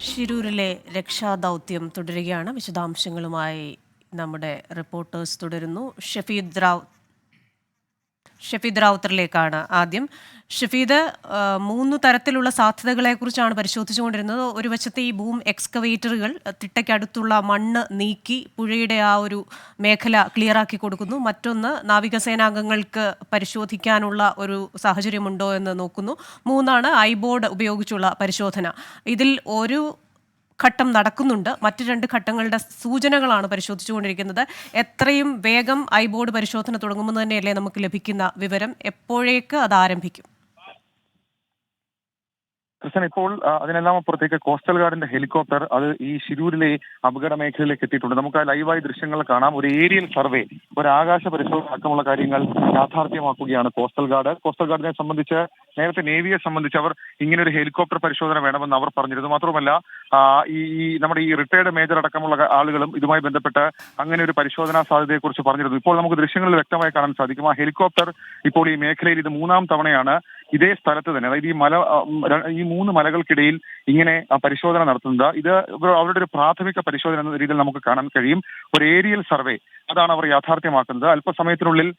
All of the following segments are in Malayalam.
ഷിരൂരിലെ രക്ഷാദൗത്യം തുടരുകയാണ്. വിശദാംശങ്ങളുമായി നമ്മുടെ റിപ്പോർട്ടേഴ്സ് തുടരുന്നു. ഷഫീദ് റാവുത്തറിലേക്കാണ് ആദ്യം. ഷഫീദ്, 3 തരത്തിലുള്ള സാധ്യതകളെക്കുറിച്ചാണ് പരിശോധിച്ചുകൊണ്ടിരുന്നത്. ഒരു വശത്തെ ഈ ബൂം എക്സ്കവേറ്ററുകൾ തിട്ടയ്ക്കടുത്തുള്ള മണ്ണ് നീക്കി പുഴയുടെ ആ ഒരു മേഖല ക്ലിയറാക്കി കൊടുക്കുന്നു. മറ്റൊന്ന്, നാവികസേനാംഗങ്ങൾക്ക് പരിശോധിക്കാനുള്ള ഒരു സാഹചര്യമുണ്ടോ എന്ന് നോക്കുന്നു. 3 ഐബോർഡ് ഉപയോഗിച്ചുള്ള പരിശോധന. ഇതിൽ ഒരു ഘട്ടം നടക്കുന്നുണ്ട്. മറ്റ് 2 ഘട്ടങ്ങളുടെ സൂചനകളാണ് പരിശോധിച്ചുകൊണ്ടിരിക്കുന്നത്. എത്രയും വേഗം ഐബോർഡ് പരിശോധന തുടങ്ങുമെന്ന് തന്നെയല്ലേ നമുക്ക് ലഭിക്കുന്ന വിവരം? എപ്പോഴേക്ക് അത് ആരംഭിക്കും? കൃഷ്ണൻ, ഇപ്പോൾ അതിനെല്ലാം അപ്പുറത്തേക്ക് കോസ്റ്റൽ ഗാർഡിന്റെ ഹെലികോപ്റ്റർ അത് ഈ ശിരൂരിലെ അപകട മേഖലയിലേക്ക് എത്തിയിട്ടുണ്ട്. നമുക്ക് ആ ലൈവായി ദൃശ്യങ്ങൾ കാണാം. ഒരു ഏരിയൽ സർവേ, ഒരു ആകാശ പരിശോധന അടക്കമുള്ള കാര്യങ്ങൾ യാഥാർത്ഥ്യമാക്കുകയാണ് കോസ്റ്റൽ ഗാർഡ്. കോസ്റ്റൽ ഗാർഡിനെ സംബന്ധിച്ച്, നേരത്തെ നേവിയെ സംബന്ധിച്ച് അവർ ഇങ്ങനെ ഒരു ഹെലികോപ്റ്റർ പരിശോധന വേണമെന്ന് അവർ പറഞ്ഞിരുന്നു. മാത്രമല്ല നമ്മുടെ ഈ റിട്ടയർഡ് മേജർ അടക്കമുള്ള ആളുകളും ഇതുമായി ബന്ധപ്പെട്ട് അങ്ങനെ ഒരു പരിശോധനാ സാധ്യതയെക്കുറിച്ച് പറഞ്ഞിരുന്നു. ഇപ്പോൾ നമുക്ക് ദൃശ്യങ്ങളിൽ വ്യക്തമായി കാണാൻ സാധിക്കും. ആ ഹെലികോപ്റ്റർ ഇപ്പോൾ ഈ മേഖലയിൽ ഇത് 3-ാം തവണയാണ് ഇതേ സ്ഥലത്ത് തന്നെ, അതായത് ഈ 3 മലകൾക്കിടയിൽ ഇങ്ങനെ പരിശോധന നടത്തുന്നത്. ഇത് അവരുടെ ഒരു പ്രാഥമിക പരിശോധന എന്ന രീതിയിൽ നമുക്ക് കാണാൻ കഴിയും. ഒരു ഏരിയൽ സർവേ, അതാണ് അവർ യാഥാർത്ഥ്യമാക്കുന്നത്. അല്പസമയത്തിനുള്ളിൽ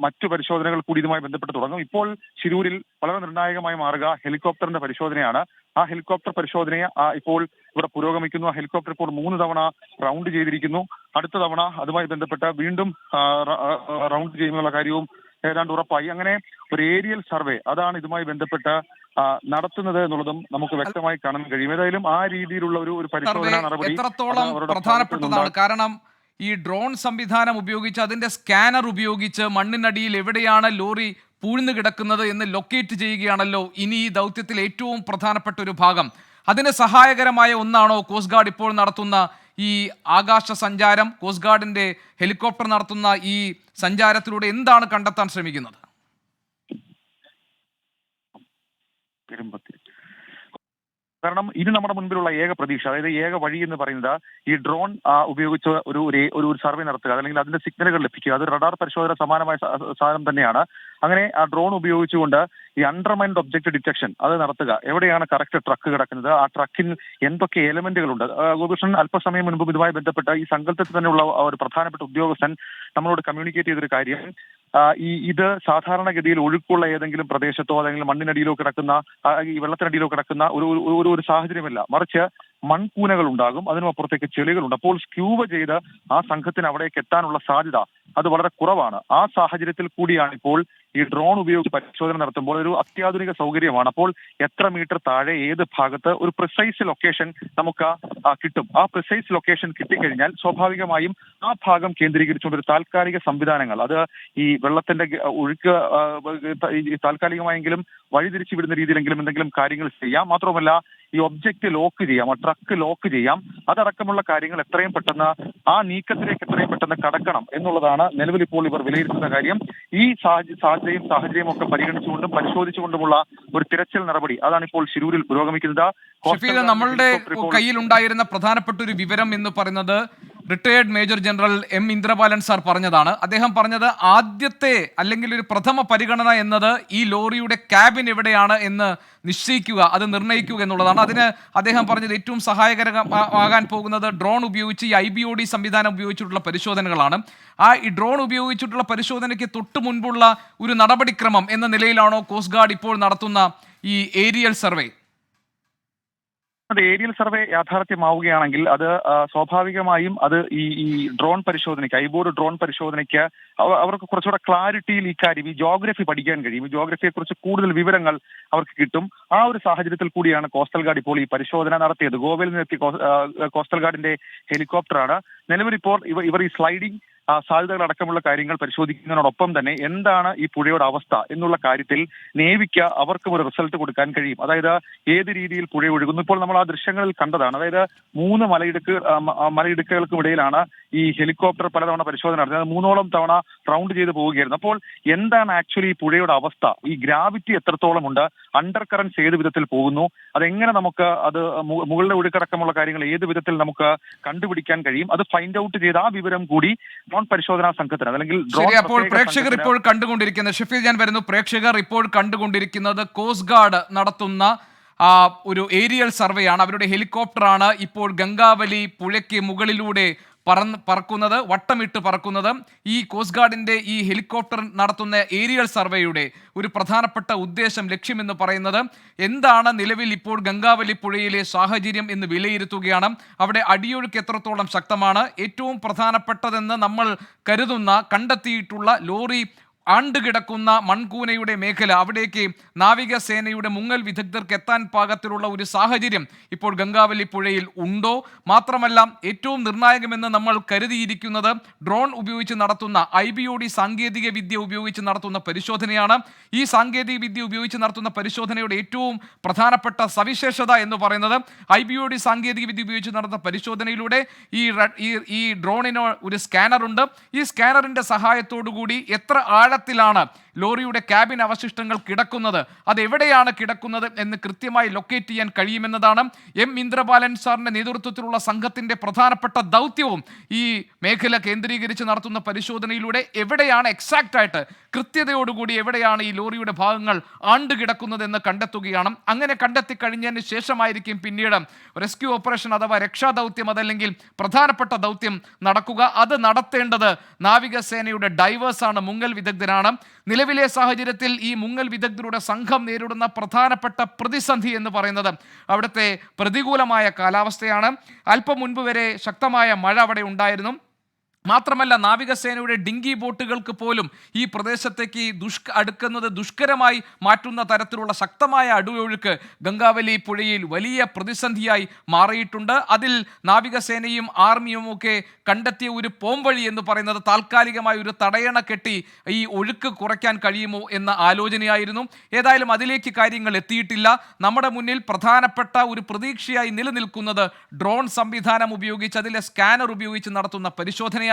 മറ്റു പരിശോധനകൾ കൂടി ഇതുമായി ബന്ധപ്പെട്ട് തുടങ്ങും. ഇപ്പോൾ ശിരൂരിൽ വളരെ നിർണായകമായി മാറുക ഹെലികോപ്റ്ററിന്റെ പരിശോധനയാണ്. ആ ഹെലികോപ്റ്റർ പരിശോധനയെ ഇപ്പോൾ ഇവിടെ പുരോഗമിക്കുന്നു. ആ ഹെലികോപ്റ്റർ ഇപ്പോൾ 3 തവണ റൗണ്ട് ചെയ്തിരിക്കുന്നു. അടുത്ത തവണ അതുമായി ബന്ധപ്പെട്ട് വീണ്ടും റൗണ്ട് ചെയ്യുന്നുള്ള കാര്യവും ഏതാണ്ട് ഉറപ്പായി. അങ്ങനെ ഒരു ഏരിയൽ സർവേ, അതാണ് ഇതുമായി ബന്ധപ്പെട്ട് നടത്തുന്നത് എന്നുള്ളതും നമുക്ക് വ്യക്തമായി കാണാൻ കഴിയും. ഏതായാലും ആ രീതിയിലുള്ള ഒരു പരിശോധന നടപടി എത്രത്തോളം പ്രധാനപ്പെട്ടതാണ്. കാരണം ഈ ഡ്രോൺ സംവിധാനം ഉപയോഗിച്ച്, അതിന്റെ സ്കാനർ ഉപയോഗിച്ച് മണ്ണിനടിയിൽ എവിടെയാണ് ലോറി പൂഴ്ന്നു കിടക്കുന്നത് എന്ന് ലൊക്കേറ്റ് ചെയ്യുകയാണല്ലോ ഇനി ഈ ദൗത്യത്തിൽ ഏറ്റവും പ്രധാനപ്പെട്ട ഒരു ഭാഗം. അതിന് സഹായകരമായ ഒന്നാണോ കോസ്റ്റ് ഗാർഡ് ഇപ്പോൾ നടത്തുന്ന ഈ ആകാശ സഞ്ചാരം? കോസ്റ്റ് ഗാർഡിന്റെ ഹെലികോപ്റ്റർ നടത്തുന്ന ഈ സഞ്ചാരത്തിലൂടെ എന്താണ് കണ്ടെത്താൻ ശ്രമിക്കുന്നത്? കാരണം ഇത് നമ്മുടെ മുൻപിലുള്ള ഏക പ്രതീക്ഷ, അതായത് ഏക വഴി എന്ന് പറയുന്നത് ഈ ഡ്രോൺ ഉപയോഗിച്ച് ഒരു സർവേ നടത്തുക, അല്ലെങ്കിൽ അതിന്റെ സിഗ്നലുകൾ ലഭിക്കുക. അത് റഡാർ പരിശോധന സമാനമായ സാധനം തന്നെയാണ്. അങ്ങനെ ആ ഡ്രോൺ ഉപയോഗിച്ചുകൊണ്ട് ഈ അണ്ടർമൈൻഡ് ഒബ്ജക്ട് ഡിറ്റക്ഷൻ അത് നടത്തുക. എവിടെയാണ് കറക്റ്റ് ട്രക്ക് കിടക്കുന്നത്, ആ ട്രക്കിൽ എന്തൊക്കെ എലമെന്റുകളുണ്ട്. ഗോപകൃഷ്ണൻ അല്പസമയം മുൻപ് ഇതുമായി ബന്ധപ്പെട്ട് ഈ സംഘത്തിൽ തന്നെയുള്ള ഒരു പ്രധാനപ്പെട്ട ഉദ്യോഗസ്ഥൻ നമ്മളോട് കമ്മ്യൂണിക്കേറ്റ് ചെയ്തൊരു കാര്യം, ഇത് സാധാരണഗതിയിൽ ഒഴുക്കുള്ള ഏതെങ്കിലും പ്രദേശത്തോ അല്ലെങ്കിൽ മണ്ണിനടിയിലോ കിടക്കുന്ന, ഈ വെള്ളത്തിനടിയിലോ കിടക്കുന്ന ഒരു സാഹചര്യമല്ല, മറിച്ച് മൺകൂനകൾ ഉണ്ടാകും, അതിനുമപ്പുറത്തേക്ക് ചെളികളുണ്ട്. അപ്പോൾ സ്ക്യൂബ ചെയ്ത് ആ സംഘത്തിന് അവിടേക്ക് എത്താനുള്ള സാധ്യത അത് വളരെ കുറവാണ്. ആ സാഹചര്യത്തിൽ കൂടിയാണ് ഇപ്പോൾ ഈ ഡ്രോൺ ഉപയോഗിച്ച് പരിശോധന നടത്തുമ്പോൾ ഒരു അത്യാധുനിക സൗകര്യമാണ്. അപ്പോൾ എത്ര മീറ്റർ താഴെ ഏത് ഭാഗത്ത് ഒരു പ്രിസൈസ് ലൊക്കേഷൻ നമുക്ക് കിട്ടും. ആ പ്രിസൈസ് ലൊക്കേഷൻ കിട്ടിക്കഴിഞ്ഞാൽ സ്വാഭാവികമായും ആ ഭാഗം കേന്ദ്രീകരിച്ചുകൊണ്ട് ഒരു താൽക്കാലിക സംവിധാനങ്ങൾ, അത് ഈ വെള്ളത്തിന്റെ ഒഴുക്ക് താൽക്കാലികമായെങ്കിലും വഴിതിരിച്ചു വിടുന്ന രീതിയിലെങ്കിലും എന്തെങ്കിലും കാര്യങ്ങൾ ചെയ്യാം. മാത്രമല്ല ഈ ഒബ്ജക്റ്റ് ലോക്ക് ചെയ്യാം, ആ ട്രക്ക് ലോക്ക് ചെയ്യാം. അതടക്കമുള്ള കാര്യങ്ങൾ എത്രയും പെട്ടെന്ന് ആ നീക്കത്തിലേക്ക് എത്രയും പെട്ടെന്ന് കടക്കണം എന്നുള്ളതാണ് നിലവിൽ ഇപ്പോൾ ഇവർ വിലയിരുത്തുന്ന കാര്യം. ഈ സാഹചര്യവും ഒക്കെ പരിഗണിച്ചുകൊണ്ടും പരിശോധിച്ചുകൊണ്ടുമുള്ള ഒരു തിരച്ചിൽ നടപടി, അതാണ് ഇപ്പോൾ ശിരൂരിൽ പുരോഗമിക്കുന്നത്. നമ്മളുടെ കയ്യിലുണ്ടായിരുന്ന പ്രധാനപ്പെട്ട ഒരു വിവരം എന്ന് പറയുന്നത് retired major general M Indrapalan sir പറഞ്ഞതാണ്. അദ്ദേഹം പറഞ്ഞത് ആദ്യത്തെ അല്ലെങ്കിൽ ഒരു പ്രഥമ പരിഗണന എന്നത് ഈ ലോറിയുടെ ക്യാബിൻ എവിടെയാണ് എന്ന് നിശ്ചയിക്കുക, അത് നിർണ്ണയിക്കുക എന്നുള്ളതാണ്. അതിന് അദ്ദേഹം പറഞ്ഞത് ഏറ്റവും സഹായകരമാകാൻ പോകുന്നത് ഡ്രോൺ ഉപയോഗിച്ച് ഈ IBOD സംവിധാനം ഉപയോഗിച്ചിട്ടുള്ള പരിശോധനകളാണ്. ഈ ഡ്രോൺ ഉപയോഗിച്ചിട്ടുള്ള പരിശോധനയ്ക്ക് തൊട്ട് മുൻപുള്ള ഒരു നടപടിക്രമം എന്ന നിലയിലാണോ കോസ്റ്റ് ഗാർഡ് ഇപ്പോൾ നടത്തുന്ന ഈ ഏരിയൽ സർവേ? ഏരിയൽ സർവേ യാഥാർത്ഥ്യമാവുകയാണെങ്കിൽ അത് സ്വാഭാവികമായും അത് ഈ ഡ്രോൺ പരിശോധനയ്ക്ക്, ഐബോർഡ് ഡ്രോൺ പരിശോധനയ്ക്ക് അവർക്ക് കുറച്ചുകൂടെ ക്ലാരിറ്റിയിൽ ഈ കാര്യം, ഈ ജോഗ്രഫി പഠിക്കാൻ കഴിയും. ഈ ജോഗ്രഫിയെ കുറിച്ച് കൂടുതൽ വിവരങ്ങൾ അവർക്ക് കിട്ടും. ആ ഒരു സാഹചര്യത്തിൽ കൂടിയാണ് കോസ്റ്റൽ ഗാർഡ് ഇപ്പോൾ ഈ പരിശോധന നടത്തിയത്. ഗോവയിൽ നിന്നെത്തിയ കോസ്റ്റൽ ഗാർഡിന്റെ ഹെലികോപ്റ്ററാണ്. നിലവിൽ ഇപ്പോൾ ഇവർ ഈ സ്ലൈഡിംഗ് സാധ്യതകളടക്കമുള്ള കാര്യങ്ങൾ പരിശോധിക്കുന്നതിനോടൊപ്പം തന്നെ എന്താണ് ഈ പുഴയുടെ അവസ്ഥ എന്നുള്ള കാര്യത്തിൽ നേവിക്ക് അവർക്കും ഒരു റിസൾട്ട് കൊടുക്കാൻ കഴിയും. അതായത് ഏത് രീതിയിൽ പുഴ ഒഴുകുന്നു. ഇപ്പോൾ നമ്മൾ ആ ദൃശ്യങ്ങളിൽ കണ്ടതാണ്. അതായത് 3 മലയിടുക്കുകൾക്കും ഇടയിലാണ് ഈ ഹെലികോപ്റ്റർ പലതവണ പരിശോധന നടത്തുന്നത്. 3ഓളം തവണ റൗണ്ട് ചെയ്ത് പോവുകയായിരുന്നു. അപ്പോൾ എന്താണ് ആക്ച്വലി ഈ പുഴയുടെ അവസ്ഥ, ഈ ഗ്രാവിറ്റി എത്രത്തോളം ഉണ്ട്, അണ്ടർ കറൻസ് ഏത് വിധത്തിൽ പോകുന്നു, അതെങ്ങനെ നമുക്ക് അത് മുകളിലെ ഒഴുക്കടക്കമുള്ള കാര്യങ്ങൾ ഏത് വിധത്തിൽ നമുക്ക് കണ്ടുപിടിക്കാൻ കഴിയും, അത് ഫൈൻഡ് ഔട്ട് ചെയ്ത് ആ വിവരം കൂടി ഡ്രോൺ പരിശോധനാ സംഘത്തിന്, അല്ലെങ്കിൽ പ്രേക്ഷകർ ഇപ്പോൾ കണ്ടുകൊണ്ടിരിക്കുന്നത്, ഷഫീദ് ഞാൻ വരുന്നു, പ്രേക്ഷകർ ഇപ്പോൾ കണ്ടുകൊണ്ടിരിക്കുന്നത് കോസ്റ്റ് ഗാർഡ് നടത്തുന്ന ഒരു ഏരിയൽ സർവേ ആണ്, അവരുടെ ഹെലികോപ്റ്ററാണ് ഇപ്പോൾ ഗംഗാവലി പുഴയ്ക്ക് മുകളിലൂടെ പറക്കുന്നത്, വട്ടമിട്ട് പറക്കുന്നത്. ഈ കോസ്റ്റ് ഗാർഡിന്റെ ഈ ഹെലികോപ്റ്റർ നടത്തുന്ന ഏരിയൽ സർവേയുടെ ഒരു പ്രധാനപ്പെട്ട ഉദ്ദേശം, ലക്ഷ്യമെന്ന് പറയുന്നത് എന്താണ് നിലവിൽ ഇപ്പോൾ ഗംഗാവലി പുഴയിലെ സാഹചര്യം എന്ന് വിലയിരുത്തുകയാണ്. അവിടെ അടിയൊഴുക്ക് എത്രത്തോളം ശക്തമാണ്, ഏറ്റവും പ്രധാനപ്പെട്ടതെന്ന് നമ്മൾ കണ്ടെത്തിയിട്ടുള്ള ലോറി ആണ്ടുകിടക്കുന്ന മൺകൂനയുടെ മേഖല, അവിടേക്ക് നാവികസേനയുടെ മുങ്ങൽ വിദഗ്ധർക്ക് എത്താൻ പാകത്തിലുള്ള ഒരു സാഹചര്യം ഇപ്പോൾ ഗംഗാവലി പുഴയിൽ ഉണ്ടോ? മാത്രമല്ല, ഏറ്റവും നിർണായകമെന്ന് നമ്മൾ കരുതിയിരിക്കുന്നത് ഡ്രോൺ ഉപയോഗിച്ച് നടത്തുന്ന IBOD സാങ്കേതിക വിദ്യ ഉപയോഗിച്ച് നടത്തുന്ന പരിശോധനയാണ്. ഈ സാങ്കേതിക വിദ്യ ഉപയോഗിച്ച് നടത്തുന്ന പരിശോധനയുടെ ഏറ്റവും പ്രധാനപ്പെട്ട സവിശേഷത എന്ന് പറയുന്നത് IBOD സാങ്കേതിക വിദ്യ ഉപയോഗിച്ച് നടത്തുന്ന പരിശോധനയിലൂടെ ഈ ഡ്രോണിന് ഒരു സ്കാനറുണ്ട്. ഈ സ്കാനറിന്റെ സഹായത്തോടു കൂടി എത്ര ആഴത്തിലാണ് ലോറിയുടെ ക്യാബിൻ അവശിഷ്ടങ്ങൾ കിടക്കുന്നത്, അതെവിടെയാണ് കിടക്കുന്നത് എന്ന് കൃത്യമായി ലൊക്കേറ്റ് ചെയ്യാൻ കഴിയുമെന്നതാണ് M ഇന്ദ്രബാലൻ സാറിന്റെ നേതൃത്വത്തിലുള്ള സംഘത്തിന്റെ പ്രധാനപ്പെട്ട ദൗത്യവും. ഈ മേഖല കേന്ദ്രീകരിച്ച് നടത്തുന്ന പരിശോധനയിലൂടെ എവിടെയാണ് എക്സാക്റ്റ് ആയിട്ട് കൃത്യതയോടുകൂടി എവിടെയാണ് ഈ ലോറിയുടെ ഭാഗങ്ങൾ ആണ്ടുകിടക്കുന്നതെന്ന് കണ്ടെത്തുകയാണ്. അങ്ങനെ കണ്ടെത്തി കഴിഞ്ഞതിന് ശേഷമായിരിക്കും പിന്നീട് റെസ്ക്യൂ ഓപ്പറേഷൻ അഥവാ രക്ഷാദൗത്യം, അതല്ലെങ്കിൽ പ്രധാനപ്പെട്ട ദൗത്യം നടക്കുക. അത് നടത്തേണ്ടത് നാവികസേനയുടെ ഡൈവേഴ്സാണ്, മുങ്ങൽ വിദഗ്ധരാണ്. നിലവിലെ സാഹചര്യത്തിൽ ഈ മുങ്ങൽ വിദഗ്ധരുടെ സംഘം നേരിടുന്ന പ്രധാനപ്പെട്ട പ്രതിസന്ധി എന്ന് പറയുന്നത് അവിടുത്തെ പ്രതികൂലമായ കാലാവസ്ഥയാണ്. അല്പം മുൻപ് വരെ ശക്തമായ മഴ അവിടെ ഉണ്ടായിരുന്നു. മാത്രമല്ല, നാവികസേനയുടെ ഡിങ്കി ബോട്ടുകൾക്ക് പോലും ഈ പ്രദേശത്തേക്ക് അടുക്കുന്നത് ദുഷ്കരമായി മാറ്റുന്ന തരത്തിലുള്ള ശക്തമായ അടിയൊഴുക്ക് ഗംഗാവലി പുഴയിൽ വലിയ പ്രതിസന്ധിയായി മാറിയിട്ടുണ്ട്. അതിൽ നാവികസേനയും ആർമിയും ഒക്കെ കണ്ടെത്തിയ ഒരു പോംവഴി എന്ന് പറയുന്നത് താൽക്കാലികമായ ഒരു തടയണ കെട്ടി ഈ ഒഴുക്ക് കുറയ്ക്കാൻ കഴിയുമോ എന്ന ആലോചനയായിരുന്നു. ഏതായാലും അതിലേക്ക് കാര്യങ്ങൾ എത്തിയിട്ടില്ല. നമ്മുടെ മുന്നിൽ പ്രധാനപ്പെട്ട ഒരു പ്രതീക്ഷയായി നിലനിൽക്കുന്നത് ഡ്രോൺ സംവിധാനം ഉപയോഗിച്ച്, അതിലെ സ്കാനർ ഉപയോഗിച്ച് നടത്തുന്ന പരിശോധനയായിരിക്കും.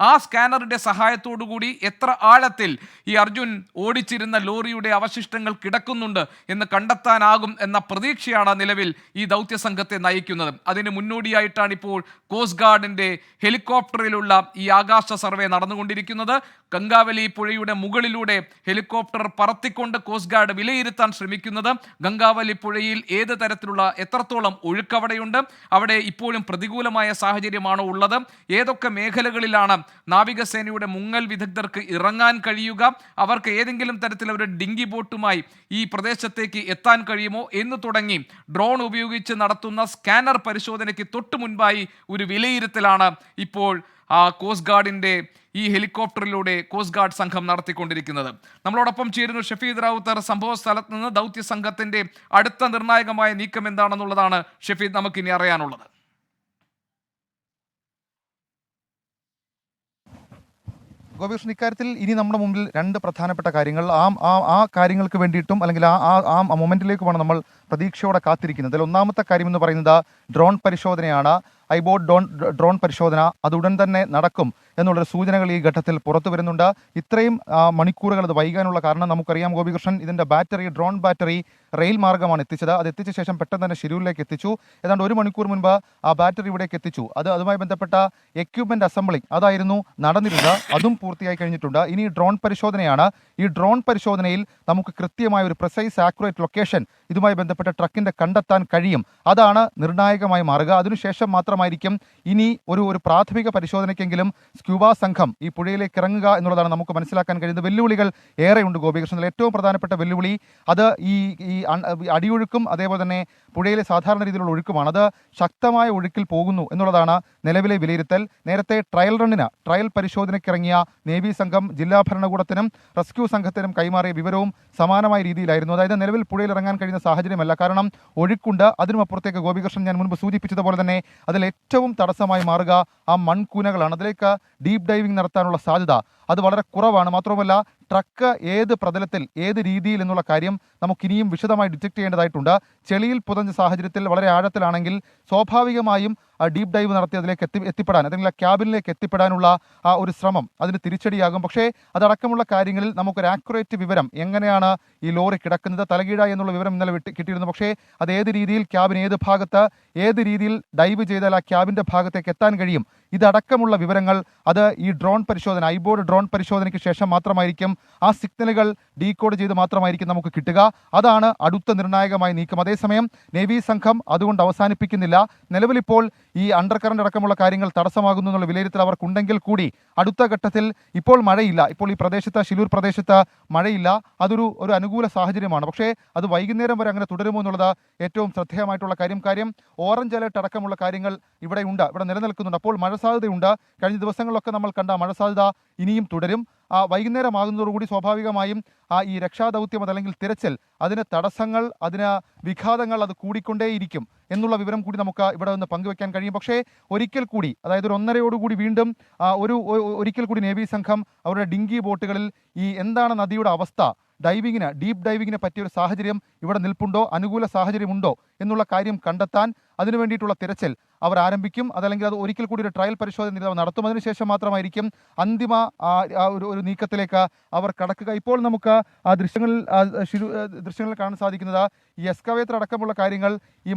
ആ സ്കാനറിന്റെ സഹായത്തോടുകൂടി എത്ര ആഴത്തിൽ ഈ അർജുൻ ഓടിച്ചിരുന്ന ലോറിയുടെ അവശിഷ്ടങ്ങൾ കിടക്കുന്നുണ്ട് എന്ന് കണ്ടെത്താനാകും എന്ന പ്രതീക്ഷയാണ് നിലവിൽ ഈ ദൗത്യ സംഘത്തെ നയിക്കുന്നത്. അതിന് മുന്നോടിയായിട്ടാണ് ഇപ്പോൾ കോസ്റ്റ് ഗാർഡിന്റെ ഹെലികോപ്റ്ററിലുള്ള ഈ ആകാശ സർവേ നടന്നുകൊണ്ടിരിക്കുന്നത്. ഗംഗാവലി പുഴയുടെ മുകളിലൂടെ ഹെലികോപ്റ്റർ പറത്തിക്കൊണ്ട് കോസ്റ്റ് ഗാർഡ് വിലയിരുത്താൻ ശ്രമിക്കുന്നത് ഗംഗാവലി പുഴയിൽ ഏത് തരത്തിലുള്ള എത്രത്തോളം ഒഴുക്കവിടെയുണ്ട്, അവിടെ ഇപ്പോഴും പ്രതികൂലമായ സാഹചര്യമാണോ ഉള്ളത്, ഏതൊക്കെ മേഖലകളിലാണ് നാവികസേനയുടെ മുങ്ങൽ വിദഗ്ധർക്ക് ഇറങ്ങാൻ കഴിയുക, അവർക്ക് ഏതെങ്കിലും തരത്തിലൊരു ഡിങ്കി ബോട്ടുമായി ഈ പ്രദേശത്തേക്ക് എത്താൻ കഴിയുമോ എന്ന് തുടങ്ങി ഡ്രോൺ ഉപയോഗിച്ച് നടത്തുന്ന സ്കാനർ പരിശോധനയ്ക്ക് തൊട്ടു മുൻപായി ഒരു വിലയിരുത്തലാണ് ഇപ്പോൾ കോസ്റ്റ് ഗാർഡിന്റെ ഈ ഹെലികോപ്റ്ററിലൂടെ കോസ്റ്റ് ഗാർഡ് സംഘം നടത്തിക്കൊണ്ടിരിക്കുന്നത്. നമ്മളോടൊപ്പം ചേരുന്നു ഷഫീദ് റാവുത്തർ. സംഭവ സ്ഥലത്ത് നിന്ന് ദൗത്യ സംഘത്തിന്റെ അടുത്ത നിർണായകമായ നീക്കം എന്താണെന്നുള്ളതാണ് ഷഫീദ് നമുക്കിനി അറിയാനുള്ളത്. ഗോപികൃഷ്ണൻ, ഇക്കാര്യത്തിൽ ഇനി നമ്മുടെ മുമ്പിൽ രണ്ട് പ്രധാനപ്പെട്ട കാര്യങ്ങൾ, ആ കാര്യങ്ങൾക്ക് വേണ്ടിയിട്ടും അല്ലെങ്കിൽ ആ മൊമെന്റിലേക്കുമാണ് നമ്മൾ പ്രതീക്ഷയോടെ കാത്തിരിക്കുന്നത്. അതിൽ ഒന്നാമത്തെ കാര്യം എന്ന് പറയുന്നത് ഡ്രോൺ പരിശോധനയാണ്. IBOD ഡ്രോൺ പരിശോധന അത് ഉടൻ തന്നെ നടക്കും എന്നുള്ളൊരു സൂചനകൾ ഈ ഘട്ടത്തിൽ പുറത്തു വരുന്നുണ്ട്. ഇത്രയും മണിക്കൂറുകൾ അത് വൈകാനുള്ള കാരണം നമുക്കറിയാം ഗോപികൃഷ്ണൻ. ഇതിൻ്റെ ഡ്രോൺ ബാറ്ററി റെയിൽ മാർഗ്ഗമാണ് എത്തിച്ചത്. അത് എത്തിച്ച ശേഷം പെട്ടെന്ന് തന്നെ ഷിരൂരിലേക്ക് എത്തിച്ചു. ഏതാണ്ട് 1 മണിക്കൂർ മുൻപ് ആ ബാറ്ററി ഇവിടേക്ക് എത്തിച്ചു. അതുമായി ബന്ധപ്പെട്ട എക്യുപ്മെന്റ് അസംബ്ലിംഗ് അതായിരുന്നു നടന്നിരുന്നത്. അതും പൂർത്തിയായി കഴിഞ്ഞിട്ടുണ്ട്. ഇനി ഡ്രോൺ പരിശോധനയാണ്. ഈ ഡ്രോൺ പരിശോധനയിൽ നമുക്ക് കൃത്യമായ ഒരു പ്രിസൈസ് ആക്യുറേറ്റ് ലൊക്കേഷൻ ഇതുമായി ബന്ധപ്പെട്ട ട്രക്കിന്റെ കണ്ടെത്താൻ കഴിയും. അതാണ് നിർണായകമായി മാറുക. അതിനുശേഷം മാത്രമായിരിക്കും ഇനി ഒരു പ്രാഥമിക പരിശോധനയ്ക്കെങ്കിലും സ്ക്യൂബ സംഘം ഈ പുഴയിലേക്ക് ഇറങ്ങുക എന്നുള്ളതാണ് നമുക്ക് മനസ്സിലാക്കാൻ കഴിയുന്നത്. വെല്ലുവിളികൾ ഏറെയുണ്ട് ഗോപികൃഷ്ണൻ. ഏറ്റവും പ്രധാനപ്പെട്ട വെല്ലുവിളി അത് ഈ അടിയൊഴുക്കും അതേപോലെ തന്നെ പുഴയിലെ സാധാരണ രീതിയിലുള്ള ഒഴുക്കുമാണ്. അത് ശക്തമായ ഒഴുക്കിൽ പോകുന്നു എന്നുള്ളതാണ് നിലവിലെ വിലയിരുത്തൽ. നേരത്തെ ട്രയൽ പരിശോധനയ്ക്കിറങ്ങിയ നേവി സംഘം ജില്ലാ ഭരണകൂടത്തിനും റെസ്ക്യൂ സംഘത്തിനും കൈമാറിയ വിവരവും സമാനമായ രീതിയിലായിരുന്നു. അതായത് നിലവിൽ പുഴയിൽ ഇറങ്ങാൻ കഴിയുന്ന സാഹചര്യമല്ല, കാരണം ഒഴുക്കുണ്ട്. അതിനുമപ്പുറത്തേക്ക് ഗോപികൃഷ്ണൻ ഞാൻ മുൻപ് സൂചിപ്പിച്ചതുപോലെ തന്നെ അതിൽ ഏറ്റവും തടസ്സമായി മാറുക ആ മൺകൂനകളാണ്. അതിലേക്ക് ഡീപ്പ് ഡൈവിംഗ് നടത്താനുള്ള സാധ്യത അത് വളരെ കുറവാണ്. മാത്രമല്ല ട്രക്ക് ഏത് പ്രതലത്തിൽ ഏത് രീതിയിൽ എന്നുള്ള കാര്യം നമുക്കിനിയും വിശദമായി ഡിറ്റക്ട് ചെയ്യേണ്ടതായിട്ടുണ്ട്. ചെളിയിൽ പുതഞ്ഞ സാഹചര്യത്തിൽ വളരെ ആഴത്തിലാണെങ്കിൽ സ്വാഭാവികമായും ഡീപ്പ് ഡൈവ് നടത്തി അതിലേക്ക് എത്തിപ്പെടാൻ അല്ലെങ്കിൽ ക്യാബിനിലേക്ക് എത്തിപ്പെടാനുള്ള ഒരു ശ്രമം അതിന് തിരിച്ചടിയാകും. പക്ഷേ അതടക്കമുള്ള കാര്യങ്ങളിൽ നമുക്കൊരു ആക്യുറേറ്റ് വിവരം എങ്ങനെയാണ് ഈ ലോറി കിടക്കുന്നത് തലകീഴായി എന്നുള്ള വിവരം ഇന്നലെ കിട്ടിയിരുന്നു. പക്ഷേ അത് ഏത് രീതിയിൽ ക്യാബിൻ ഏത് ഭാഗത്ത് ഏത് രീതിയിൽ ഡൈവ് ചെയ്താൽ ആ ക്യാബിൻ്റെ ഭാഗത്തേക്ക് എത്താൻ കഴിയും ഇതടക്കമുള്ള വിവരങ്ങൾ അത് ഈ ഡ്രോൺ പരിശോധന, ഐബോർഡ് ഡ്രോൺ പരിശോധനയ്ക്ക് ശേഷം മാത്രമായിരിക്കും, ആ സിഗ്നലുകൾ ഡീകോഡ് ചെയ്ത് മാത്രമായിരിക്കും നമുക്ക് കിട്ടുക. അതാണ് അടുത്ത നിർണായകമായ നീക്കം. അതേസമയം നേവി സംഘം അതുകൊണ്ട് അവസാനിപ്പിക്കുന്നില്ല. നിലവിലിപ്പോൾ ഈ അണ്ടർ കറന്റ് അടക്കമുള്ള കാര്യങ്ങൾ തടസ്സമാകുന്നു എന്നുള്ള വിലയിരുത്തൽ അവർക്കുണ്ടെങ്കിൽ കൂടി അടുത്ത ഘട്ടത്തിൽ ഇപ്പോൾ മഴയില്ല, ഇപ്പോൾ ഈ പ്രദേശത്ത് ശിലൂർ പ്രദേശത്ത് മഴയില്ല, അതൊരു അനുകൂല സാഹചര്യമാണ്. പക്ഷേ അത് വൈകുന്നേരം വരെ അങ്ങനെ തുടരുമോ എന്നുള്ളത് ഏറ്റവും ശ്രദ്ധേയമായിട്ടുള്ള കാര്യം. ഓറഞ്ച് അലേർട്ട് അടക്കമുള്ള കാര്യങ്ങൾ ഇവിടെ നിലനിൽക്കുന്നുണ്ട്. അപ്പോൾ മഴ സാധ്യതയുണ്ട്. കഴിഞ്ഞ ദിവസങ്ങളിലൊക്കെ നമ്മൾ കണ്ട മഴ സാധ്യത ഇനിയും തുടരും. വൈകുന്നേരമാകുന്നതോടുകൂടി സ്വാഭാവികമായും ഈ രക്ഷാദൗത്യം അതല്ലെങ്കിൽ തിരച്ചിൽ, അതിന് തടസ്സങ്ങൾ, അതിന് വിഘാതങ്ങൾ അത് കൂടിക്കൊണ്ടേയിരിക്കും എന്നുള്ള വിവരം കൂടി നമുക്ക് ഇവിടെ നിന്ന് പങ്കുവെക്കാൻ കഴിയും. പക്ഷേ ഒരിക്കൽ കൂടി, അതായത് ഒരു 1:30 വീണ്ടും ഒരിക്കൽ കൂടി നേവി സംഘം അവരുടെ ഡിങ്കി ബോട്ടുകളിൽ ഈ എന്താണ് നദിയുടെ അവസ്ഥ, ഡീപ്പ് ഡൈവിങ്ങിന് പറ്റിയ ഒരു സാഹചര്യം ഇവിടെ നിൽപ്പുണ്ടോ, അനുകൂല സാഹചര്യമുണ്ടോ എന്നുള്ള കാര്യം കണ്ടെത്താൻ അതിനു വേണ്ടിയിട്ടുള്ള തിരച്ചിൽ അവർ ആരംഭിക്കും. അതല്ലെങ്കിൽ അത് ഒരിക്കൽ കൂടി ഒരു ട്രയൽ പരിശോധന നടത്തും. അതിനുശേഷം മാത്രമായിരിക്കും അന്തിമ ഒരു നീക്കത്തിലേക്ക് അവർ കടക്കുക. ഇപ്പോൾ നമുക്ക് ആ ദൃശ്യങ്ങളിൽ കാണാൻ സാധിക്കുന്നത് ഈ എക്സ്കവേറ്റർ അടക്കമുള്ള കാര്യങ്ങൾ ഈ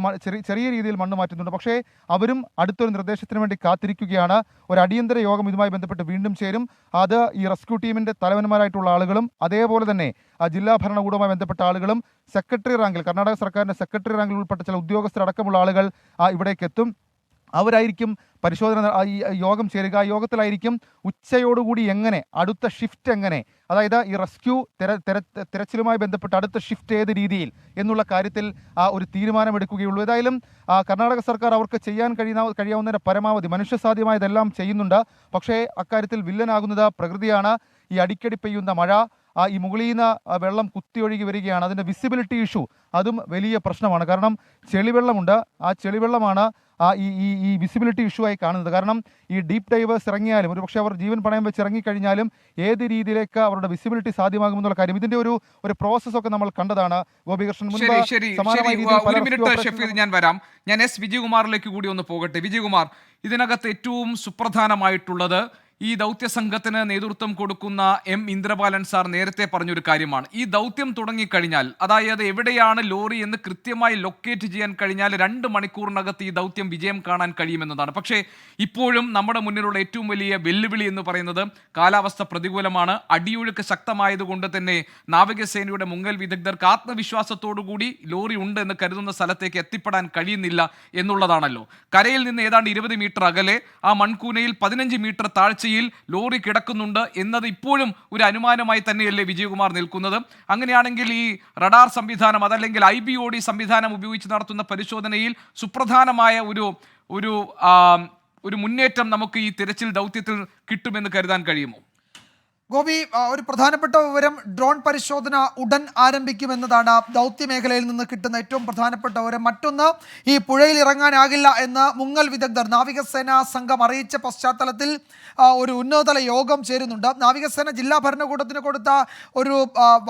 ചെറിയ രീതിയിൽ മണ്ണ് മാറ്റുന്നുണ്ട്. പക്ഷേ അവരും അടുത്തൊരു നിർദ്ദേശത്തിന് വേണ്ടി കാത്തിരിക്കുകയാണ്. ഒരു അടിയന്തര യോഗം ഇതുമായി ബന്ധപ്പെട്ട് വീണ്ടും ചേരും. അത് ഈ റെസ്ക്യൂ ടീമിന്റെ തലവന്മാരായിട്ടുള്ള ആളുകളും അതേപോലെ തന്നെ ജില്ലാ ഭരണകൂടവുമായി ബന്ധപ്പെട്ട ആളുകളും സെക്രട്ടറി റാങ്കിൽ, കർണാടക സർക്കാരിന്റെ സെക്രട്ടറി റാങ്കിൽ ഉൾപ്പെട്ട ചില ഉദ്യോഗസ്ഥരടക്കമുള്ള ആളുകൾ ഇവിടേക്ക് എത്തും. അവരായിരിക്കും പരിശോധന ഈ യോഗം ചേരുക. ആ യോഗത്തിലായിരിക്കും ഉച്ചയോടുകൂടി എങ്ങനെ അടുത്ത ഷിഫ്റ്റ് എങ്ങനെ, അതായത് ഈ റെസ്ക്യൂ തിരച്ചിലുമായി ബന്ധപ്പെട്ട് അടുത്ത ഷിഫ്റ്റ് ഏത് രീതിയിൽ എന്നുള്ള കാര്യത്തിൽ ഒരു തീരുമാനമെടുക്കുകയുള്ളൂ. ഏതായാലും കർണാടക സർക്കാർ അവർക്ക് ചെയ്യാൻ കഴിയാവുന്നതിൻ്റെ പരമാവധി മനുഷ്യസാധ്യമായതെല്ലാം ചെയ്യുന്നുണ്ട്. പക്ഷേ അക്കാര്യത്തിൽ വില്ലനാകുന്നത് പ്രകൃതിയാണ്. ഈ അടിക്കടി പെയ്യുന്ന മഴ, ഈ മുകളിൽ നിന്ന് വെള്ളം കുത്തിയൊഴുകി വരികയാണ്. അതിൻ്റെ വിസിബിലിറ്റി ഇഷ്യൂ അതും വലിയ പ്രശ്നമാണ്. കാരണം ചെളിവെള്ളമുണ്ട്, ആ ചെളിവെള്ളമാണ് ഈ വിസിബിലിറ്റി ഇഷ്യൂ ആയി കാണുന്നത്. കാരണം ഈ ഡീപ്പ് ഡൈവേഴ്സ് ഇറങ്ങിയാലും ഒരുപക്ഷെ അവർ ജീവൻ പണയം വെച്ച് ഇറങ്ങിക്കഴിഞ്ഞാലും ഏത് രീതിയിലേക്ക് അവരുടെ വിസിബിലിറ്റി സാധ്യമാകുമെന്നുള്ള കാര്യം, ഇതിന്റെ ഒരു പ്രോസസ് ഒക്കെ നമ്മൾ കണ്ടതാണ്. ഗോപികൃഷ്ണൻ ഞാൻ എസ് വിജയകുമാറിലേക്ക് കൂടി ഒന്ന് പോകട്ടെ. വിജയകുമാർ, ഇതിനകത്ത് ഏറ്റവും സുപ്രധാനമായിട്ടുള്ളത് ഈ ദൗത്യ സംഘത്തിന് നേതൃത്വം കൊടുക്കുന്ന എം ഇന്ദ്രപാലൻ സാർ നേരത്തെ പറഞ്ഞൊരു കാര്യമാണ്. ഈ ദൗത്യം തുടങ്ങിക്കഴിഞ്ഞാൽ, അതായത് എവിടെയാണ് ലോറി എന്ന് കൃത്യമായി ലൊക്കേറ്റ് ചെയ്യാൻ കഴിഞ്ഞാൽ 2 മണിക്കൂറിനകത്ത് ഈ ദൗത്യം വിജയം കാണാൻ കഴിയുമെന്നതാണ്. പക്ഷേ ഇപ്പോഴും നമ്മുടെ മുന്നിലുള്ള ഏറ്റവും വലിയ വെല്ലുവിളി എന്ന് പറയുന്നത് കാലാവസ്ഥ പ്രതികൂലമാണ്. അടിയൊഴുക്ക് ശക്തമായതുകൊണ്ട് തന്നെ നാവികസേനയുടെ മുങ്ങൽ വിദഗ്ധർക്ക് ആത്മവിശ്വാസത്തോടുകൂടി ലോറി ഉണ്ട് എന്ന് കരുതുന്ന സ്ഥലത്തേക്ക് എത്തിപ്പെടാൻ കഴിയുന്നില്ല എന്നുള്ളതാണല്ലോ. കരയിൽ നിന്ന് ഏതാണ്ട് 20 മീറ്റർ അകലെ ആ മൺകൂനയിൽ 15 മീറ്റർ താഴ്ചയിൽ ലോറി കിടക്കുന്നുണ്ട് എന്നത് ഇപ്പോഴും ഒരു അനുമാനമായി തന്നെയല്ലേ വിജയകുമാർ നിൽക്കുന്നത്? അങ്ങനെയാണെങ്കിൽ ഈ റഡാർ സംവിധാനം അതല്ലെങ്കിൽ IBOD സംവിധാനം ഉപയോഗിച്ച് നടത്തുന്ന പരിശോധനയിൽ സുപ്രധാനമായ ഒരു മുന്നേറ്റം നമുക്ക് ഈ തിരച്ചിൽ ദൗത്യത്തിൽ കിട്ടുമെന്ന് കരുതാൻ കഴിയുമോ? ഗോപി, ഒരു പ്രധാനപ്പെട്ട വിവരം, ഡ്രോൺ പരിശോധന ഉടൻ ആരംഭിക്കുമെന്നതാണ് ദൗത്യമേഖലയിൽ നിന്ന് കിട്ടുന്ന ഏറ്റവും പ്രധാനപ്പെട്ട വിവരം. മറ്റൊന്ന്, ഈ പുഴയിൽ ഇറങ്ങാനാകില്ല എന്ന് മുങ്ങൽ വിദഗ്ധർ നാവികസേനാ സംഘം അറിയിച്ച പശ്ചാത്തലത്തിൽ ഒരു ഉന്നതതല യോഗം ചേരുന്നുണ്ട്. നാവികസേന ജില്ലാ ഭരണകൂടത്തിന് കൊടുത്ത ഒരു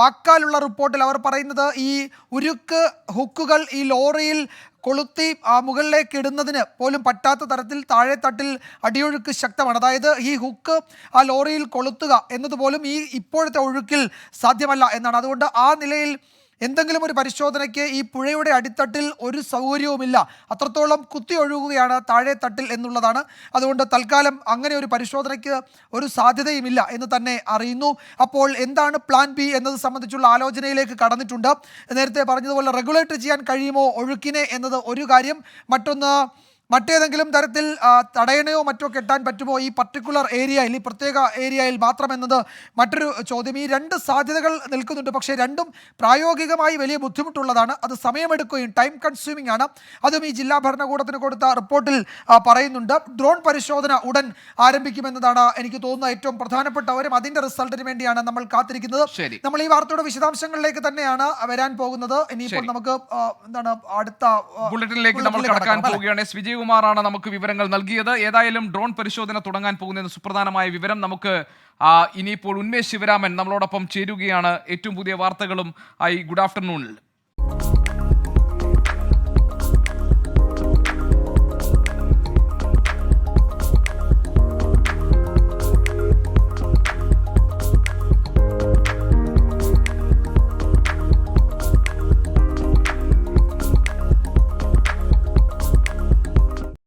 വാക്കാലുള്ള റിപ്പോർട്ടിൽ അവർ പറയുന്നത് ഈ ഉരുക്ക് ഹുക്കുകൾ ഈ ലോറിയിൽ കൊളുത്തി മുകളിലേക്ക് ഇടുന്നതിന് പോലും പറ്റാത്ത തരത്തിൽ താഴെ തട്ടിൽ അടിയൊഴുക്ക് ശക്തമാണ്. അതായത് ഈ ഹുക്ക് ആ ലോറിയിൽ കൊളുത്തുക എന്നതുപോലും ഈ ഇപ്പോഴത്തെ ഒഴുക്കിൽ സാധ്യമല്ല എന്നാണ്. അതുകൊണ്ട് ആ നിലയിൽ എന്തെങ്കിലും ഒരു പരിശോധനയ്ക്ക് ഈ പുഴയുടെ അടിത്തട്ടിൽ ഒരു സൗകര്യവുമില്ല, അത്രത്തോളം കുത്തി ഒഴുകുകയാണ് താഴെ തട്ടിൽ എന്നുള്ളതാണ്. അതുകൊണ്ട് തൽക്കാലം അങ്ങനെ ഒരു പരിശോധനയ്ക്ക് ഒരു സാധ്യതയുമില്ല എന്ന് തന്നെ അറിയുന്നു. അപ്പോൾ എന്താണ് പ്ലാൻ ബി എന്നത് സംബന്ധിച്ചുള്ള ആലോചനയിലേക്ക് കടന്നിട്ടുണ്ട്. നേരത്തെ പറഞ്ഞതുപോലെ റെഗുലേറ്റ് ചെയ്യാൻ കഴിയുമോ ഒഴുക്കിനെ എന്നത് ഒരു കാര്യം. മറ്റൊന്ന്, മറ്റേതെങ്കിലും തരത്തിൽ തടയണയോ മറ്റോ കെട്ടാൻ പറ്റുമോ ഈ പർട്ടിക്കുലർ ഏരിയയിൽ, ഈ പ്രത്യേക ഏരിയയിൽ മാത്രമെന്നത് മറ്റൊരു ചോദ്യം. ഈ 2 സാധ്യതകൾ നിൽക്കുന്നുണ്ട്. പക്ഷേ രണ്ടും പ്രായോഗികമായി വലിയ ബുദ്ധിമുട്ടുള്ളതാണ്. അത് സമയമെടുക്കുകയും ടൈം കൺസ്യൂമിംഗ് ആണ്. അതും ഈ ജില്ലാ ഭരണകൂടത്തിന് കൊടുത്ത റിപ്പോർട്ടിൽ പറയുന്നുണ്ട്. ഡ്രോൺ പരിശോധന ഉടൻ ആരംഭിക്കുമെന്നതാണ് എനിക്ക് തോന്നുന്ന ഏറ്റവും പ്രധാനപ്പെട്ടവരും. അതിന്റെ റിസൾട്ടിന് വേണ്ടിയാണ് നമ്മൾ കാത്തിരിക്കുന്നത്. നമ്മൾ ഈ വാർത്തയുടെ വിശദാംശങ്ങളിലേക്ക് തന്നെയാണ് വരാൻ പോകുന്നത്. ഇനിയിപ്പോൾ നമുക്ക് അടുത്ത ബുള്ളറ്റിനിലേക്ക് നമ്മൾ കടക്കാൻ പോവുകയാണ്. വിജയകുമാറാണ് നമുക്ക് വിവരങ്ങൾ നൽകിയത്. ഏതായാലും ഡ്രോൺ പരിശോധന തുടങ്ങാൻ പോകുന്ന സുപ്രധാനമായ വിവരം നമുക്ക് ഇനിയിപ്പോൾ ഉന്മേഷ് ശിവരാമൻ നമ്മളോടൊപ്പം ചേരുകയാണ് ഏറ്റവും പുതിയ വാർത്തകളും ആയി. Good afternoon.